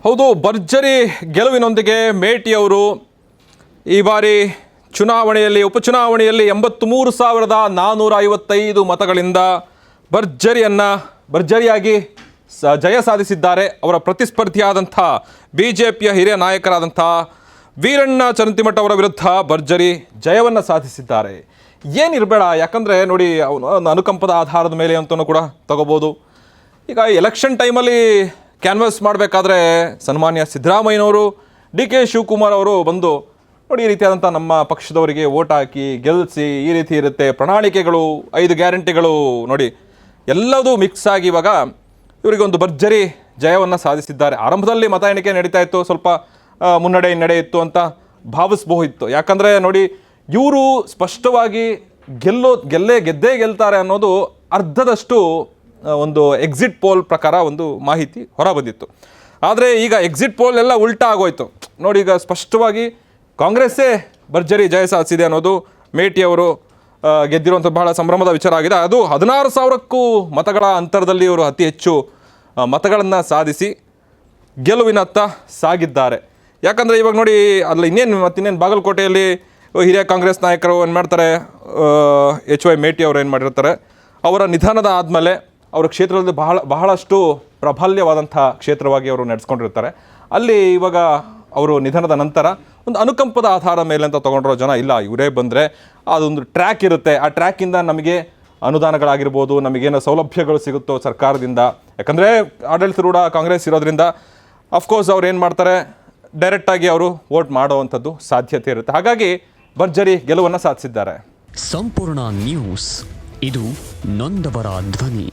ಹೌದು, ಭರ್ಜರಿ ಗೆಲುವಿನೊಂದಿಗೆ ಮೇಟಿಯವರು ಈ ಬಾರಿ ಉಪಚುನಾವಣೆಯಲ್ಲಿ 83,455 ಮತಗಳಿಂದ ಭರ್ಜರಿಯಾಗಿ ಜಯ ಸಾಧಿಸಿದ್ದಾರೆ. ಅವರ ಪ್ರತಿಸ್ಪರ್ಧಿಯಾದಂಥ BJPಯ ಹಿರಿಯ ನಾಯಕರಾದಂಥ ವೀರಣ್ಣ ಚರಂತಿಮಠ ಅವರ ವಿರುದ್ಧ ಭರ್ಜರಿ ಜಯವನ್ನು ಸಾಧಿಸಿದ್ದಾರೆ. ಏನಿರಬೇಡ, ಯಾಕಂದರೆ ನೋಡಿ, ಅವನು ಅನುಕಂಪದ ಆಧಾರದ ಮೇಲೆ ಅಂತಲೂ ಕೂಡ ತಗೋಬೋದು. ಈಗ ಎಲೆಕ್ಷನ್ ಟೈಮಲ್ಲಿ ಕ್ಯಾನ್ವಾಸ್ ಮಾಡಬೇಕಾದ್ರೆ ಸನ್ಮಾನ್ಯ ಸಿದ್ದರಾಮಯ್ಯನವರು, DK ಶಿವಕುಮಾರ್ ಅವರು ಬಂದು ನೋಡಿ, ಈ ರೀತಿಯಾದಂಥ ನಮ್ಮ ಪಕ್ಷದವರಿಗೆ ವೋಟ್ ಹಾಕಿ ಗೆಲ್ಲಿಸಿ, ಈ ರೀತಿ ಇರುತ್ತೆ ಪ್ರಣಾಳಿಕೆಗಳು, 5 ಗ್ಯಾರಂಟಿಗಳು ನೋಡಿ ಎಲ್ಲದೂ ಮಿಕ್ಸ್ ಆಗಿ ಇವಾಗ ಇವರಿಗೆ ಒಂದು ಭರ್ಜರಿ ಜಯವನ್ನು ಸಾಧಿಸಿದ್ದಾರೆ. ಆರಂಭದಲ್ಲಿ ಮತ ಎಣಿಕೆ ನಡೀತಾ ಇತ್ತು, ಸ್ವಲ್ಪ ಮುನ್ನಡೆ ಇತ್ತು ಅಂತ ಭಾವಿಸಬಹುದಿತ್ತು. ಯಾಕಂದರೆ ನೋಡಿ, ಇವರು ಸ್ಪಷ್ಟವಾಗಿ ಗೆದ್ದೇ ಗೆಲ್ತಾರೆ ಅನ್ನೋದು ಅರ್ಧದಷ್ಟು ಒಂದು ಎಕ್ಸಿಟ್ ಪೋಲ್ ಪ್ರಕಾರ ಒಂದು ಮಾಹಿತಿ ಹೊರ ಬಂದಿತ್ತು. ಆದರೆ ಈಗ ಎಕ್ಸಿಟ್ ಪೋಲ್ ಎಲ್ಲ ಉಲ್ಟಾ ಆಗೋಯ್ತು ನೋಡಿ. ಈಗ ಸ್ಪಷ್ಟವಾಗಿ ಕಾಂಗ್ರೆಸ್ಸೇ ಭರ್ಜರಿ ಜಯ ಸಾಧಿಸಿದೆ ಅನ್ನೋದು ಮೇಟಿಯವರು ಗೆದ್ದಿರುವಂಥ ಬಹಳ ಸಂಭ್ರಮದ ವಿಚಾರ ಆಗಿದೆ. ಅದು 16,000ಕ್ಕೂ ಮತಗಳ ಅಂತರದಲ್ಲಿ ಇವರು ಅತಿ ಹೆಚ್ಚು ಮತಗಳನ್ನು ಸಾಧಿಸಿ ಗೆಲುವಿನತ್ತ ಸಾಗಿದ್ದಾರೆ. ಯಾಕಂದರೆ ಇವಾಗ ನೋಡಿ, ಅಲ್ಲಿ ಇನ್ನೇನು ಬಾಗಲಕೋಟೆಯಲ್ಲಿ ಹಿರಿಯ ಕಾಂಗ್ರೆಸ್ ನಾಯಕರು ಏನು ಮಾಡ್ತಾರೆ, HY ಮೇಟಿ ಅವರು ಏನು ಮಾಡಿರ್ತಾರೆ, ಅವರ ನಿಧನದ ಆದಮೇಲೆ ಅವರ ಕ್ಷೇತ್ರದಲ್ಲಿ ಬಹಳಷ್ಟು ಪ್ರಾಬಲ್ಯವಾದಂಥ ಕ್ಷೇತ್ರವಾಗಿ ಅವರು ನಡೆಸ್ಕೊಂಡಿರ್ತಾರೆ. ಅಲ್ಲಿ ಇವಾಗ ಅವರು ನಿಧನದ ನಂತರ ಒಂದು ಅನುಕಂಪದ ಆಧಾರದ ಮೇಲೆ ಅಂತ ತೊಗೊಂಡಿರೋ ಜನ, ಇಲ್ಲ ಇವರೇ ಬಂದರೆ ಅದೊಂದು ಟ್ರ್ಯಾಕ್ ಇರುತ್ತೆ, ಆ ಟ್ರ್ಯಾಕಿಂದ ನಮಗೆ ಅನುದಾನಗಳಾಗಿರ್ಬೋದು, ನಮಗೇನೋ ಸೌಲಭ್ಯಗಳು ಸಿಗುತ್ತೋ ಸರ್ಕಾರದಿಂದ. ಯಾಕಂದರೆ ಆಡಳಿತಾರೂಢ ಕಾಂಗ್ರೆಸ್ ಇರೋದ್ರಿಂದ ಅಫ್ಕೋರ್ಸ್ ಅವ್ರು ಏನು ಮಾಡ್ತಾರೆ, ಡೈರೆಕ್ಟಾಗಿ ಅವರು ವೋಟ್ ಮಾಡೋವಂಥದ್ದು ಸಾಧ್ಯತೆ ಇರುತ್ತೆ. ಹಾಗಾಗಿ ಭರ್ಜರಿ ಗೆಲುವನ್ನು ಸಾಧಿಸಿದ್ದಾರೆ. ಸಂಪೂರ್ಣ ನ್ಯೂಸ್, ಇದು ನೊಂದವರ ಧ್ವನಿ.